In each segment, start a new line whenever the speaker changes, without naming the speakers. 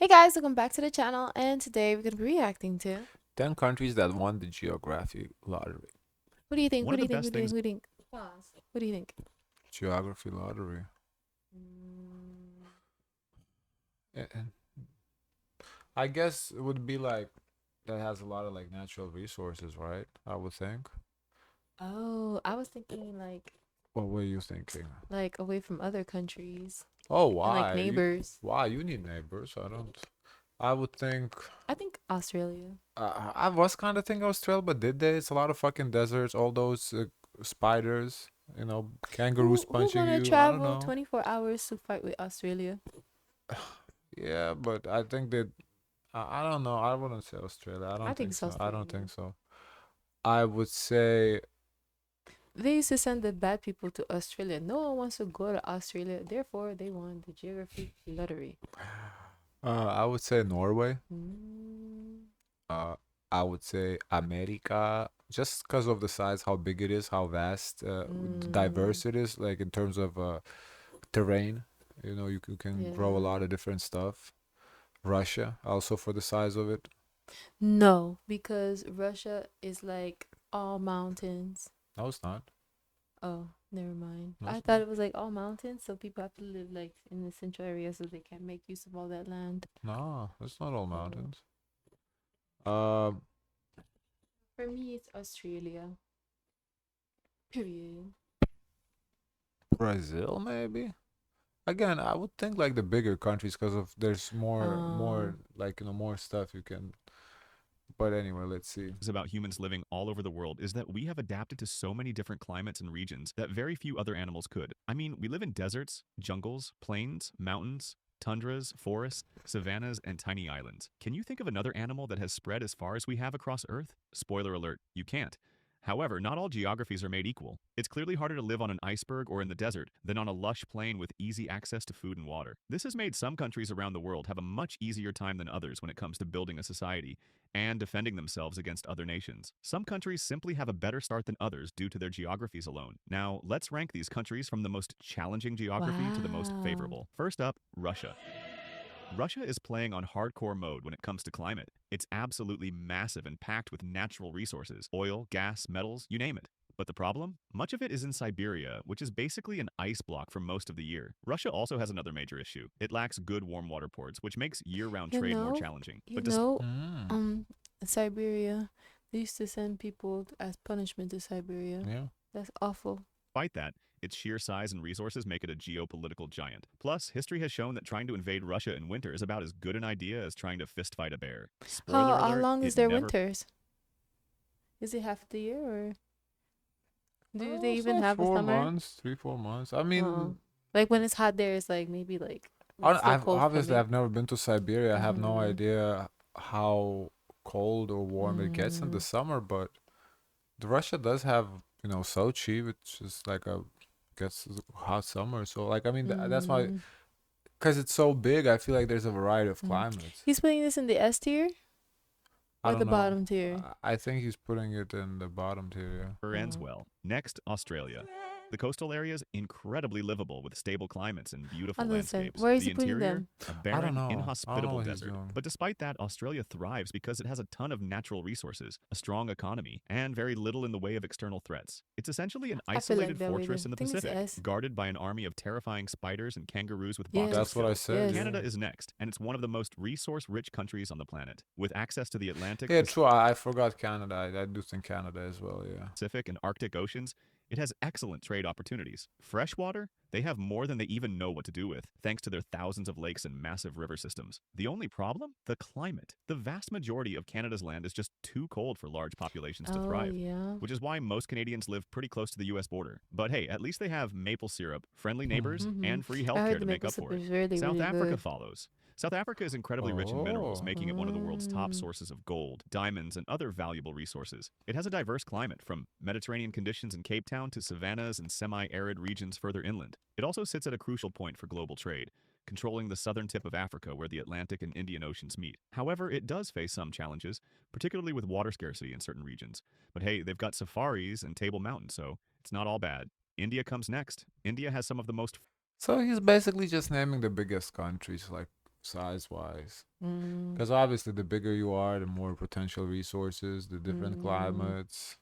Hey guys, welcome back to the channel, and today we're gonna be reacting to.
10 countries that won the Geographic lottery.
What do you think?
One
What
of
do you
the
think? What
best
do you think?
things.
What do you think? Pause. What do you think?
Geography lottery.
Mm.
And I guess it would be like that has a lot of like natural resources, right? I would think.
Oh, I was thinking
What were you thinking?
like away from other countries
Oh,
and like
why?
neighbors.
Why you need neighbors? I don't. I would think.
I think Australia.
I was kind of thinking Australia, but did they? It's a lot of fucking deserts. All those spiders. Kangaroos
Who
punching
gonna
you. I don't
travel
know.
24 hours to fight with Australia?
Yeah, but I think that I don't know. I wouldn't say Australia. I
I
don't
think
think
it's
so. I don't think
Australia.
so. I would say
They used to send the bad people to Australia. No one wants to go to Australia, therefore they won the Geography lottery.
I would say Norway.
Mm.
Uh, I would say America, just because of the size, how big it is, how vast,
Mm.
diverse it is, like in terms of terrain. You can grow a lot
Yeah.
of different stuff. Russia, also for the size of it.
No, because Russia is like all mountains.
No, it's not.
Oh, never mind.
No,
I
it's
thought
not.
it was like all mountains, so people have to live like in the central area so they can make use of all that land.
No, it's not all
Oh.
mountains. Um,
For me, it's Australia. Period.
Brazil, maybe. Again, I would think like the bigger countries because of there's more
Um,
like more stuff you can. But anyway, let's see.
About humans living all over the world is that we have adapted to so many different climates and regions that very few other animals could. I mean, we live in deserts, jungles, plains, mountains, tundras, forests, savannas, and tiny islands. Can you think of another animal that has spread as far as we have across Earth? Spoiler alert, you can't. However, not all geographies are made equal. It's clearly harder to live on an iceberg or in the desert than on a lush plain with easy access to food and water. This has made some countries around the world have a much easier time than others when it comes to building a society and defending themselves against other nations. Some countries simply have a better start than others due to their geographies alone. Now, let's rank these countries from the most challenging geography to the most
wow.
favorable. First up, Russia. Russia is playing on hardcore mode when it comes to climate. It's absolutely massive and packed with natural resources oil, gas, metals, you name it. But the problem? Much of it is in Siberia, which is basically an ice block for most of the year. Russia also has another major issue. It lacks good warm water ports, which makes year-round
You
trade more
know,
challenging.
you
But
know,
Mm,
um, Siberia, they used to send people as punishment to Siberia.
yeah.
That's awful.
despite that, its sheer size and resources make it a geopolitical giant. Plus, history has shown that trying to invade Russia in winter is about as good an idea as trying to fistfight a bear. Spoiler
How
alert,
long is
it
their
never.
winters? Is it half the year or do they
It's
even
like
have a
four
summer?
months, 3, 4 months. I
Uh,
mean,
like when it's hot there, it's like maybe like it's still
I've
cold for
obviously
me.
I've never been to Siberia. I have no
Mm-hmm.
idea how cold or warm it gets in the
Mm,
summer, but Russia does have, Sochi, which is like a gets hot summer. So like I mean that's why
mm,
because it's so big, I feel like there's a variety of
mm.
climates.
He's putting this in the S tier
I
or the
don't know.
bottom tier.
I think he's putting it in the bottom tier.
Ends
Oh.
well. Next, Australia. The coastal area is incredibly livable with stable climates and
I
beautiful
understand.
landscapes.
Where is he
The
putting
interior,
them?
a
I don't
barren,
know. I don't know
inhospitable
what he's
desert.
doing.
But despite that, Australia thrives because it has a ton of natural resources, a strong economy, and very little in the way of external threats. It's essentially an
I feel like
isolated
that way
fortress
too.
in
I
the
think it's
Pacific,
S.
guarded by an army of terrifying spiders and kangaroos with boxing
That's
Yes.
what I
skills.
said,
Yes.
yeah.
Canada is next, and it's one of the most resource-rich countries on the planet. With access to the Atlantic,
Yeah, true. I forgot Canada. I do think Canada as well, yeah.
Pacific and Arctic Oceans, it has excellent trade opportunities. Freshwater, they have more than they even know what to do with, thanks to their thousands of lakes and massive river systems. The only problem? The climate. The vast majority of Canada's land is just too cold for large populations to
Oh
thrive,
yeah.
which is why most Canadians live pretty close to the US border. But hey, at least they have maple syrup, friendly neighbors,
Mm-hmm.
and free
I heard
healthcare
the
to make
maple
up
syrup
for it.
is really
South
really
Africa
good.
follows. South Africa is incredibly rich in minerals,
Oh.
making it one of the world's top
Mm.
sources of gold, diamonds, and other valuable resources. It has a diverse climate, from Mediterranean conditions in Cape Town to savannas and semi-arid regions further inland. It also sits at a crucial point for global trade, controlling the southern tip of Africa where the Atlantic and Indian Oceans meet. However, it does face some challenges, particularly with water scarcity in certain regions. But hey, they've got safaris and Table Mountain, so it's not all bad. India comes next. India has some of the most
So he's basically just naming the biggest countries, like size wise.
Mm,
Because obviously, the bigger you are, the more potential resources, the different
mm.
climates.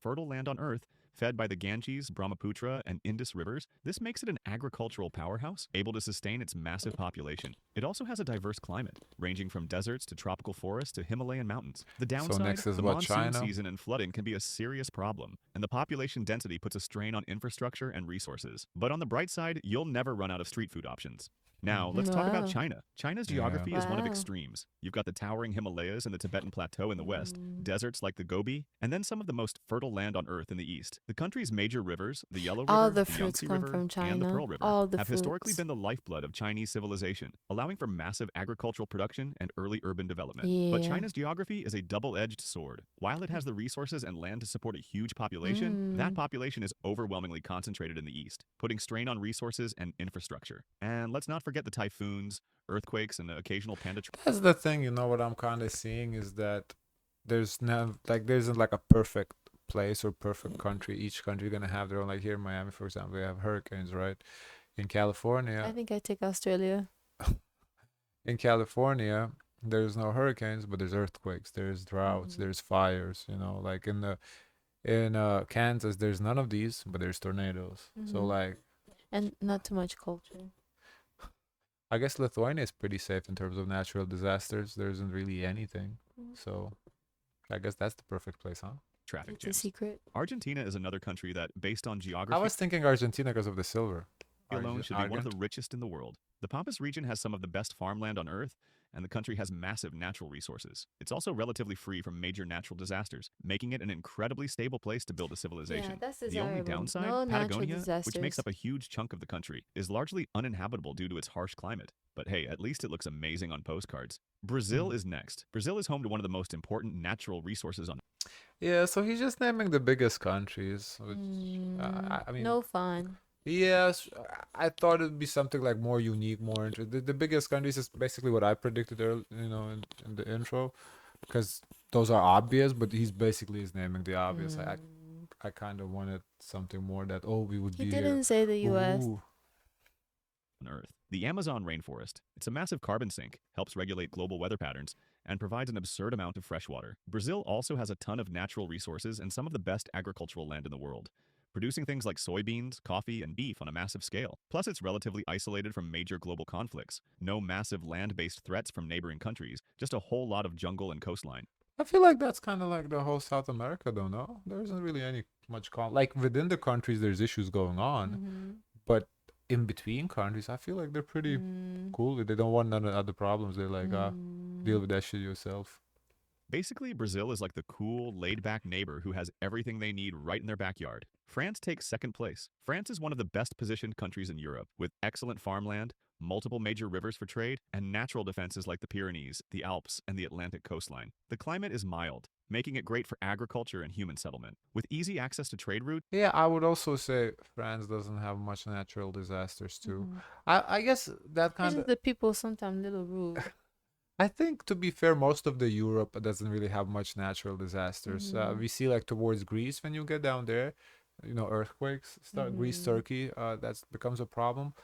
Fertile land on Earth, fed by the Ganges, Brahmaputra, and Indus rivers, this makes it an agricultural powerhouse able to sustain its massive population. It also has a diverse climate, ranging from deserts to tropical forests to Himalayan mountains. The
So
downside,
next is
the
what,
monsoon
China?
season and flooding can be a serious problem, and the population density puts a strain on infrastructure and resources. But on the bright side, you'll never run out of street food options. Now, let's talk about
Wow.
China. China's
Yeah.
geography is one of
Wow.
extremes. You've got the towering Himalayas and the Tibetan Plateau in the west,
Mm.
deserts like the Gobi, and then some of the most fertile land on Earth in the east. The country's major rivers, the Yellow
All
River,
the
the
fruits
Yangtze
come
River,
from
and the
China.
Pearl River,
All the
have historically
fruits.
been the lifeblood of Chinese civilization, allowing for massive agricultural production and early urban development. But
Yeah.
China's geography is a double-edged sword. While it has the resources and land to support a huge population, that
Mm.
population is overwhelmingly concentrated in the east, putting strain on resources and infrastructure. And let's not forget the typhoons, earthquakes, and the occasional panda.
That's the thing, what I'm kind of seeing is that there's never like there isn't like a perfect place or perfect country. Each country gonna have their own. Like here in Miami, for example, we have hurricanes, right? In
I
California,
think I take Australia.
in California, there's no hurricanes, but there's earthquakes, there's droughts,
Mm.
there's fires. Like in Kansas, there's none of these, but there's tornadoes. So
Mm-hmm.
like,
And not too much culture.
I guess Lithuania is pretty safe in terms of natural disasters. There isn't really anything.
Mm.
So I guess that's the perfect place, huh?
Traffic
It's a
jams.
secret.
Argentina is another country that, based on
I
geography
was thinking Argentina because of the silver.
alone, should be one of the
Argent.
richest in the world. The Pampas region has some of the best farmland on Earth, and the country has massive natural resources. It's also relatively free from major natural disasters, making it an incredibly stable place to build a
Yeah,
civilization.
that's
The only
desirable.
downside,
No natural
Patagonia, which makes
disasters.
up a huge chunk of the country, is largely uninhabitable due to its harsh climate. But hey, at least it looks amazing on postcards. Brazil
Hmm.
is next. Brazil is home to one of the most important natural resources on.
Yeah, so he's just naming the biggest countries, which
Mm,
I mean,
no fun.
yes, I thought it'd be something like more unique, more interesting. The biggest countries is basically what I predicted earlier, in the intro, because those are obvious, but he's basically is naming the obvious.
Mm.
I kind of wanted something more that, oh, we would
He
be here.
didn't say the US.
Ooh.
Earth. The Amazon rainforest, it's a massive carbon sink, helps regulate global weather patterns, and provides an absurd amount of fresh water. Brazil also has a ton of natural resources and some of the best agricultural land in the world, producing things like soybeans, coffee, and beef on a massive scale. Plus, it's relatively isolated from major global conflicts. No massive land-based threats from neighboring countries, just a whole lot of jungle and coastline.
I feel like that's kind of like the whole South America, though, no? There isn't really any much like within the countries, there's issues going on,
Mm-hmm.
but in between countries, I feel like they're pretty
Mm.
cool. They don't want none of the other problems. They're like, deal
Mm.
with that shit yourself.
Basically, Brazil is like the cool, laid back neighbor who has everything they need right in their backyard. France takes second place. France is one of the best positioned countries in Europe, with excellent farmland, multiple major rivers for trade, and natural defenses like the Pyrenees, the Alps, and the Atlantic coastline. The climate is mild, making it great for agriculture and human settlement. With easy access to trade routes,
Yeah, I would also say France doesn't have much natural disasters too.
Mm-hmm.
I guess that
It's
kind
just
of.
the people sometimes little rude.
I think to be fair, most of the Europe doesn't really have much natural disasters.
Mm-hmm.
We see like towards Greece when you get down there, earthquakes start. Greece,
Mm-hmm.
Turkey, that becomes a problem.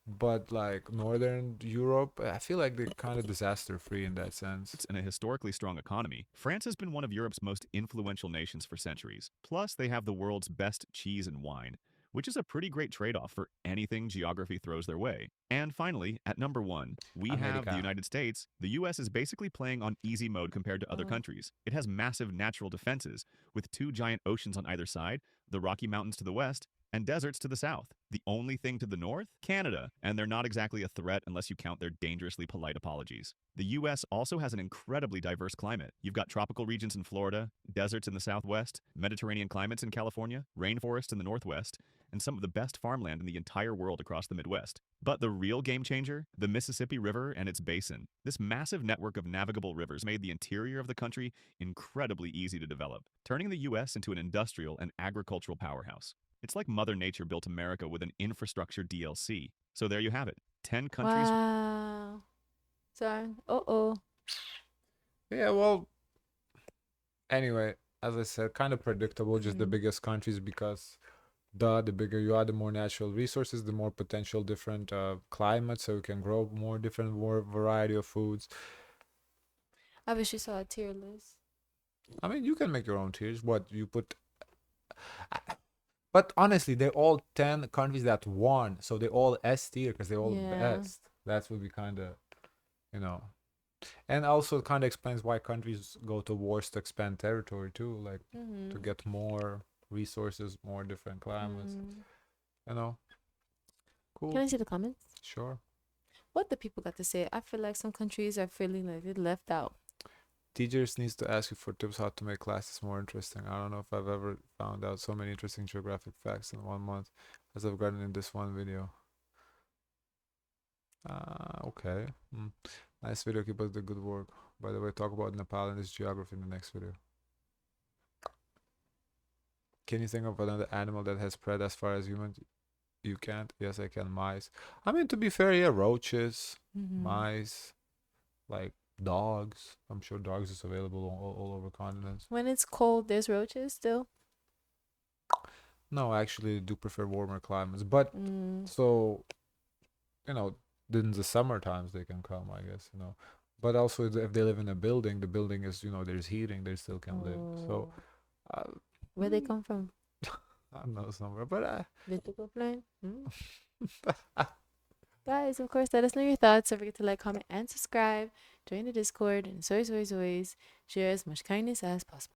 But like Northern Europe, I feel like they're kind of disaster free in that sense.
and a historically strong economy, France has been one of Europe's most influential nations for centuries. Plus, they have the world's best cheese and wine, which is a pretty great trade off for anything geography throws their way. And finally, at number one, we have the
America.
United States. The US is basically playing on easy mode compared to other
Oh.
countries. It has massive natural defenses, with two giant oceans on either side, the Rocky Mountains to the west, and deserts to the south. The only thing to the north? Canada. And they're not exactly a threat unless you count their dangerously polite apologies. The US also has an incredibly diverse climate. You've got tropical regions in Florida, deserts in the southwest, Mediterranean climates in California, rainforests in the northwest, and some of the best farmland in the entire world across the Midwest. But the real game changer? The Mississippi River and its basin. This massive network of navigable rivers made the interior of the country incredibly easy to develop, turning the US into an industrial and agricultural powerhouse. It's like Mother Nature built America with an infrastructure DLC. So there you have it. 10 countries.
Wow. Sorry. Uh-oh.
Yeah, well, anyway, as I said, kind of predictable, just the
Mm.
biggest countries because The bigger you are, the more natural resources, the more potential different climates, so you can grow more different, more variety of foods.
I wish you saw a tier list.
I mean, you can make your own tiers. What you put, but honestly, they're all 10 countries that won, so they're all S tier because they're all
Yeah.
best. That would be kind of, you know, and also kind of explains why countries go to wars to expand territory too, like to
Mm-hmm.
get more resources, more different climates.
Mm.
You know,
Can
cool,
I see the comments?
sure.
What the people got to say? I feel like some countries are feeling like they're left out.
Teachers needs to ask you for tips how to make classes more interesting. I don't know if I've ever found out so many interesting geographic facts in 1 month as I've gotten in this one video. Okay. Nice video. Keep up the good work. By the way, talk about Nepal and its geography in the next video. Can you think of another animal that has spread as far as humans? You can't? Yes, I can. Mice. I mean, to be fair, yeah, roaches,
Mm-hmm.
mice, like dogs. I'm sure dogs is available all over continents.
When it's cold, there's roaches still.
No, I actually do prefer warmer climates. But
Mm.
so, you know, in the summer times they can come, I guess, But also, if they live in a building, the building is, there's heating, they still can live. So,
Oh.
uh,
Where they come from?
I don't know somewhere, but
Vertical plane? Mm. Guys, of course, let us know your thoughts. Don't forget to like, comment, and subscribe. Join the Discord. And as always, share as much kindness as possible.